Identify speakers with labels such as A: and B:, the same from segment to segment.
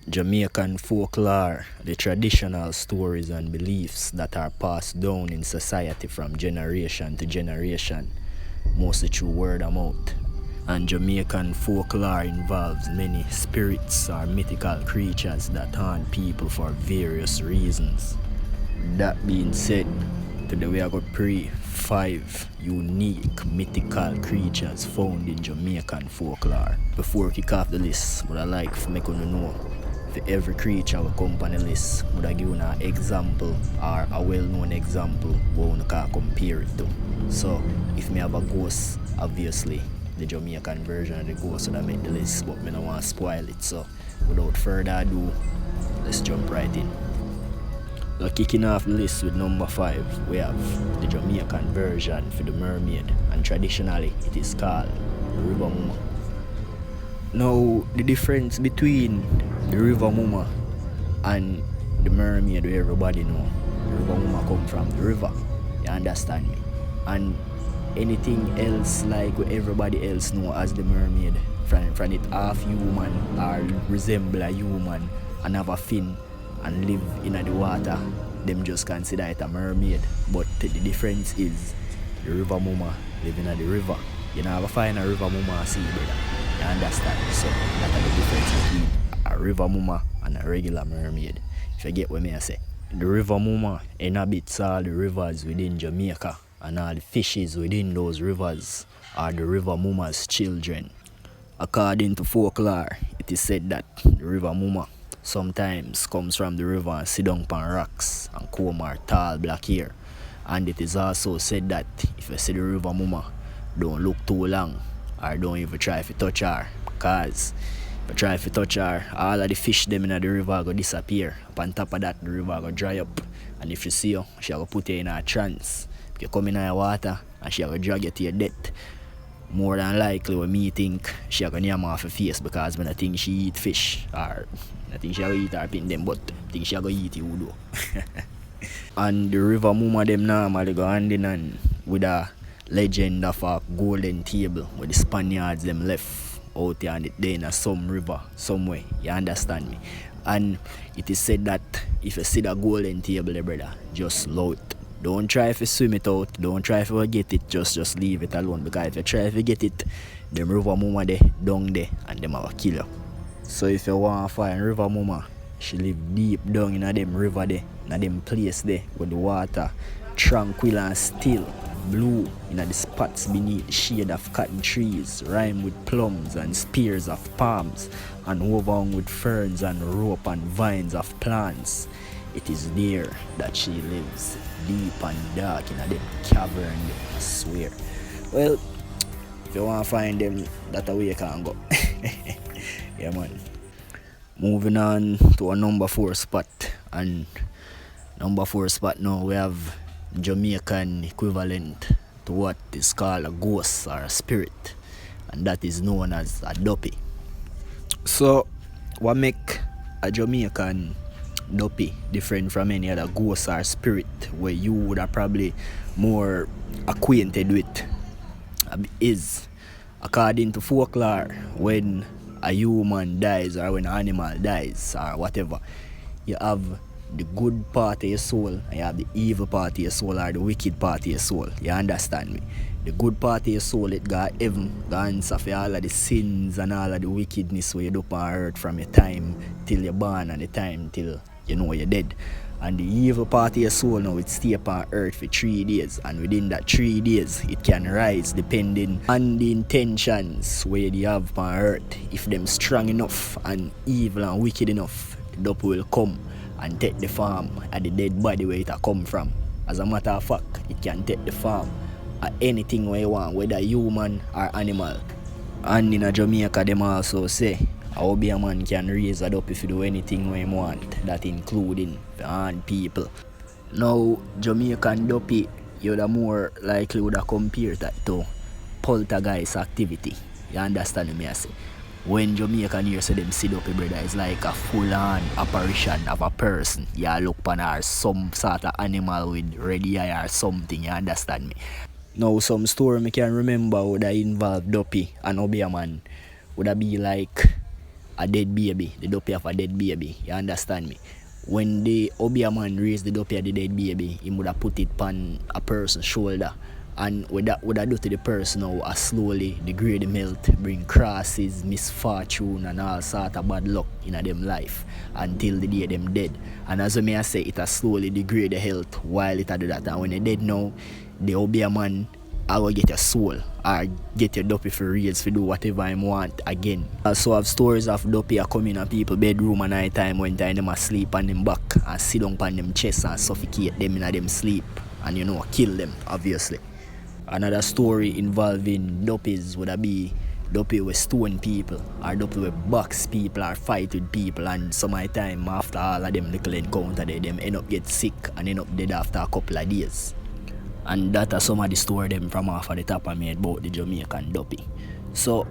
A: Jamaican folklore, the traditional stories and beliefs that are passed down in society from generation to generation, mostly through word of mouth. And Jamaican folklore involves many spirits or mythical creatures that haunt people for various reasons. That being said, today we are going to pray 5 unique mythical creatures found in Jamaican folklore. Before we kick off the list, would I like to make you know for every creature will come on the list, would I give you an example or a well-known example what you can compare it to. So if me have a ghost, obviously the Jamaican version of the ghost would have made the list, but me don't want to spoil it. So without further ado, let's jump right in. So kicking off the list with number 5, we have the Jamaican version for the mermaid, and traditionally it is called River Mumma. Now the difference between the River Mumma and the mermaid, where everybody know the River Mumma come from the river, you understand me? And anything else like what everybody else know as the mermaid, from it half human or resemble a human and have a fin and live in the water, them just consider it a mermaid. But the difference is the River Mumma live in the river. You never find a River Mumma sea, brother. You understand? So that's the difference between a River Mumma and a regular mermaid. If you get what I say. The River Mumma inhabits all the rivers within Jamaica, and all the fishes within those rivers are the River Mumma's children. According to folklore, it is said that the River Mumma sometimes comes from the river and sit down on rocks and comb her tall black hair. And it is also said that if you see the River Mumma, don't look too long or don't even try to touch her, because if you try to touch her, all of the fish them in the river go disappear. On top of that, the river go dry up, and if you see her, she will put you in a trance. If you come in the water and she will drag you to your death, more than likely what me think she will name off her face, because when I think she eat fish, or I think she will eat her pin them, but I think she will eat you though. And the River Mumma them normally go hand in hand with a legend of a golden table where the Spaniards them left out there and they in some river somewhere, you understand me? And it is said that if you see the golden table there, brother, just low it. Don't try to swim it out, don't try to get it, just leave it alone, because if you try to get it, them River Mumma there down there and them will kill you. So if you want to find River Mumma, she live deep down in a them river there, in a them place there where the water tranquil and still, blue in the spots beneath the shade of cotton trees, rhyme with plums and spears of palms, and overhung with ferns and rope and vines of plants. It is there that she lives, deep and dark in a them cavern, I swear. Well, if you want to find them, that's the way you can go. Yeah, man. Moving on to a number 4 spot, and number 4 spot now we have Jamaican equivalent to what is called a ghost or a spirit, and that is known as a DUPPY. So what make a Jamaican DUPPY different from any other ghost or spirit where you would have probably more acquainted with is, according to folklore, when a human dies or when an animal dies or whatever, you have the good part of your soul and you have the evil part of your soul or the wicked part of your soul. You understand me? The good part of your soul, it got heaven, the answer for all of the sins and all of the wickedness where you do on earth from your time till you're born and the time till you know you're dead. And the evil part of your soul now, it stay upon earth for 3 days, and within that 3 days it can rise depending on the intentions where you have upon earth. If them strong enough and evil and wicked enough, the DUPPY will come and take the farm at the dead body where it come from. As a matter of fact, it can take the farm at anything where you want, whether human or animal. And in Jamaica, them also say how be a man can raise a DUPPY if you do anything where you want, that including people. Now, Jamaican DUPPY, you're more likely would have compared that to poltergeist activity. You understand me I say? When Jamaican hear say them see DUPPY, brother, it's like a full-on apparition of a person. You look upon her some sort of animal with red eye or something, you understand me? Now, some story I can remember would have involved DUPPY and Obeah man would have be like a dead baby. The duppy have a dead baby. You understand me? When the Obia man raised the duppy of the dead baby, he would have put it on a person's shoulder. And what that would have do to the person now, a slowly degrade the health, bring crosses, misfortune, and all sort of bad luck in them life until the day them dead. And as I say, it has slowly degrade the health while it do that. And when they dead now, the Obia man I will get your soul or get your duppy for reals to do whatever I want again. Also have stories of duppy coming in people bedroom at night time when time them asleep on them back and sit down on them chest and suffocate them in them sleep and kill them obviously. Another story involving duppies would be duppy with stone people or duppy with box people or fight with people, and some of the time after all of them little encounter them end up get sick and end up dead after a couple of days. And that are some of the story them from off of the top I made about the Jamaican duppy. So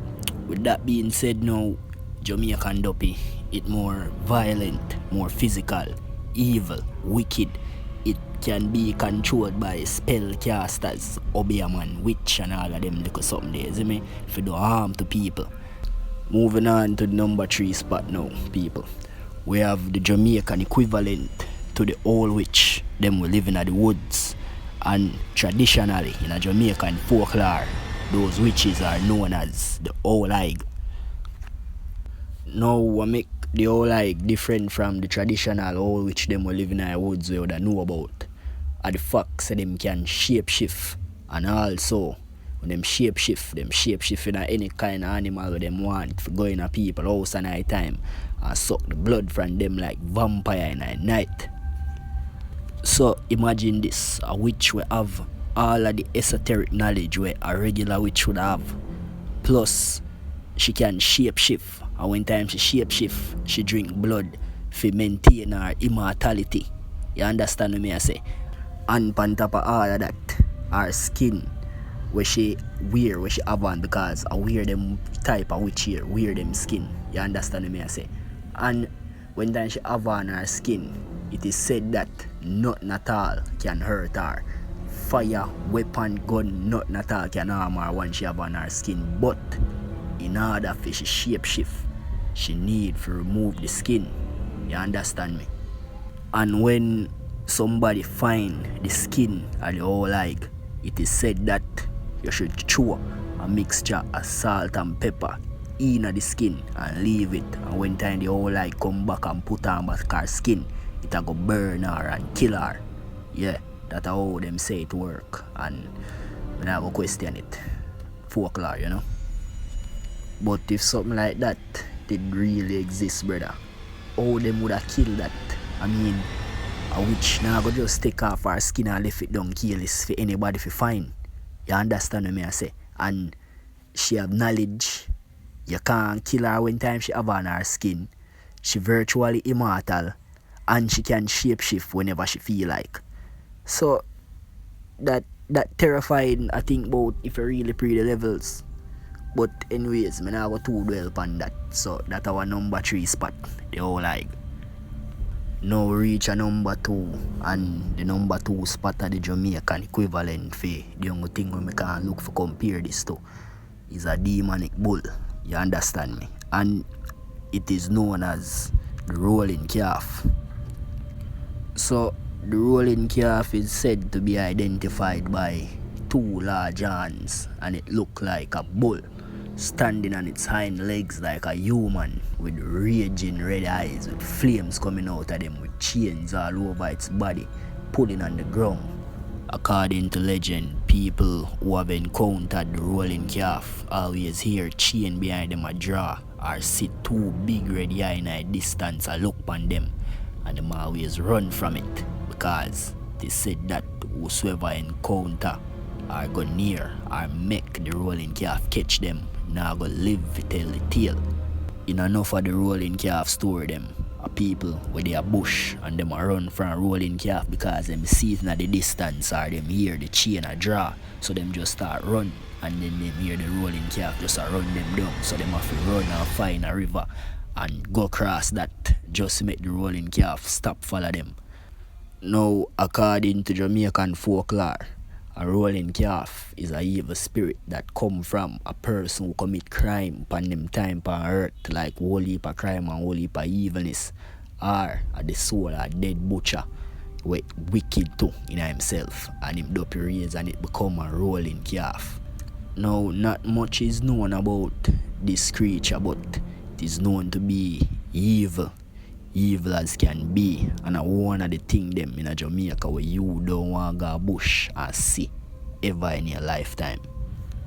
A: with that being said now, Jamaican duppy, it more violent, more physical, evil, wicked. It can be controlled by spellcasters, Obeahman, witch and all of them little something there, see me? If you do harm to people. Moving on to the number 3 spot now, people. We have the Jamaican equivalent to the old witch. Them we live in the woods. And traditionally, in a Jamaican folklore, those witches are known as the old HIGUE. Now, what make the old HIGUE different from the traditional old witch them we live in the woods we would know about are the fact that them can shapeshift, and also when them shapeshift in any kind of animal that them want for going to people's house at night time and suck the blood from them like vampire in the night. So imagine this, a witch will have all of the esoteric knowledge where a regular witch would have. Plus, she can shapeshift, and when time she shapeshift, she drink blood to maintain her immortality. You understand what I say? And on top of all of that, her skin where she wear, where she have on, because I wear them type of witch here, wear them skin. You understand what I say? And when time she have on her skin, it is said that nothing at all can hurt her. Fire, weapon, gun, nothing at all can harm her when she have on her skin. But in order for she shapeshift, she need to remove the skin. You understand me? And when somebody find the skin of the whole HIGUE, it is said that you should throw a mixture of salt and pepper in the skin and leave it. And when time the whole HIGUE come back and put on back her skin, it'll go burn her and kill her. Yeah, that's how them say it work. And I never question it. Folklore, But if something like that did really exist, brother, how them would have killed that? I mean, a witch now go just take off her skin and left it down careless for anybody to find. You understand what I say? And she have knowledge. You can't kill her when time she have on her skin. She virtually immortal. And she can shapeshift whenever she feel like. So that terrifying, I think about if you really pre the levels. But anyways, I not go too well on that. So that's our number 3 spot, the whole HIGUE. Now reach a number 2, and the number 2 spot of the Jamaican equivalent for the only thing we can look for compare this to is a demonic bull. You understand me? And it is known as the rolling calf. So the rolling calf is said to be identified by 2 large horns, and it look like a bull standing on its hind legs like a human with raging red eyes with flames coming out of them with chains all over its body pulling on the ground. According to legend, people who have encountered the rolling calf always hear chain behind them a draw or see 2 big red eye in a distance and look upon them, and them always run from it because they said that whosoever encounter or go near or make the rolling calf catch them now go live to tell the tale. In enough of the rolling calf story them are people where they are bush and them a run from a rolling calf because them see it at the distance or them hear the chain a draw, so them just start run, and then them hear the rolling calf just a run them down, so them have to run and find a river and go across that just to make the rolling calf stop follow them. Now according to Jamaican folklore, A rolling calf is a evil spirit that come from a person who commit crime upon them time on earth, like whole heap of crime and whole heap of evilness, or the soul of a dead butcher with wicked too in himself, and him DUPPY raise and it become a rolling calf. Now, not much is known about this creature, but it is known to be evil as can be, and one of the things them in Jamaica where you don't want to go bush and see ever in your lifetime.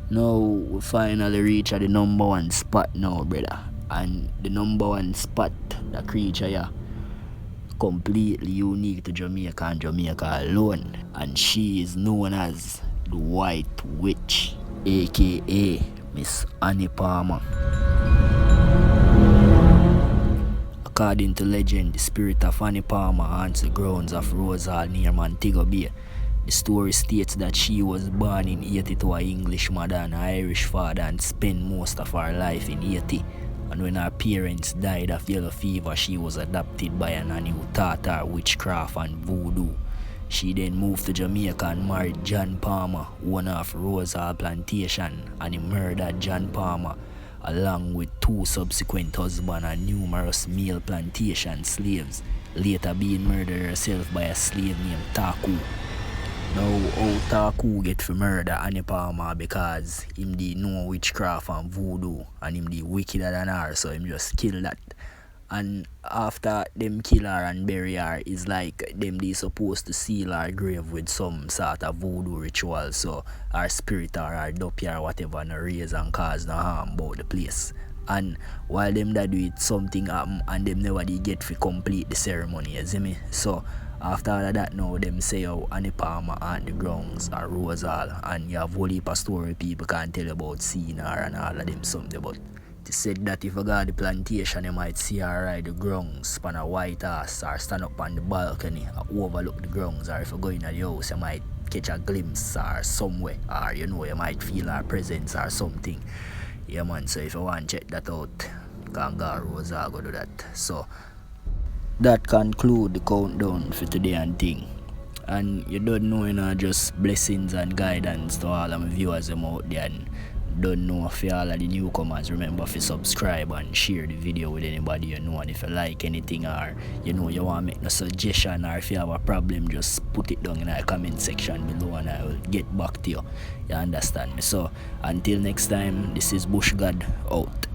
A: Now we finally reach at the number one spot now, brother, and the number one spot, the creature here, completely unique to Jamaica and Jamaica alone, and she is known as the White Witch, aka Miss Annie Palmer. According to legend, the spirit of Annie Palmer haunts the grounds of Rose Hall near Montego Bay. The story states that she was born in Haiti to an English mother and an Irish father and spent most of her life in Haiti. And when her parents died of yellow fever, she was adopted by a nanny who taught her witchcraft and voodoo. She then moved to Jamaica and married John Palmer, owner of Rose Hall Plantation, and he murdered John Palmer along with 2 subsequent husbands and numerous male plantation slaves, later being murdered herself by a slave named Taku. Now, how Taku get for murder Annie Palmer because him did know witchcraft and voodoo and him did wickeder than her, so him just kill that. And after them kill her and bury her, it's like them they supposed to seal her grave with some sort of voodoo ritual, so her spirit or her DUPPY or whatever no raise and cause no harm about the place. And while them that do it, something happen and them never they get to complete the ceremony, you see me? So after all of that now, them say how Annie Palmer on the grounds are Rose Hall, and you have a whole heap of story people can tell about seeing her and all of them something, but it said that if you go to the plantation, you might see her ride the grounds on a white horse or stand up on the balcony and overlook the grounds, or if you go in the house, you might catch a glimpse or somewhere, or you know, you might feel her presence or something. Yeah man, so if you want to check that out, you can go to Rose Hall, go do that. So that conclude the countdown for today and thing. And you don't know, you know, just blessings and guidance to all of my viewers them out there, and don't know if all of the newcomers, remember to subscribe and share the video with anybody you know, and if you like anything or you know you want to make a suggestion or if you have a problem, just put it down in the comment section below and I will get back to you. You understand me? So until next time, this is BUSHGODD out.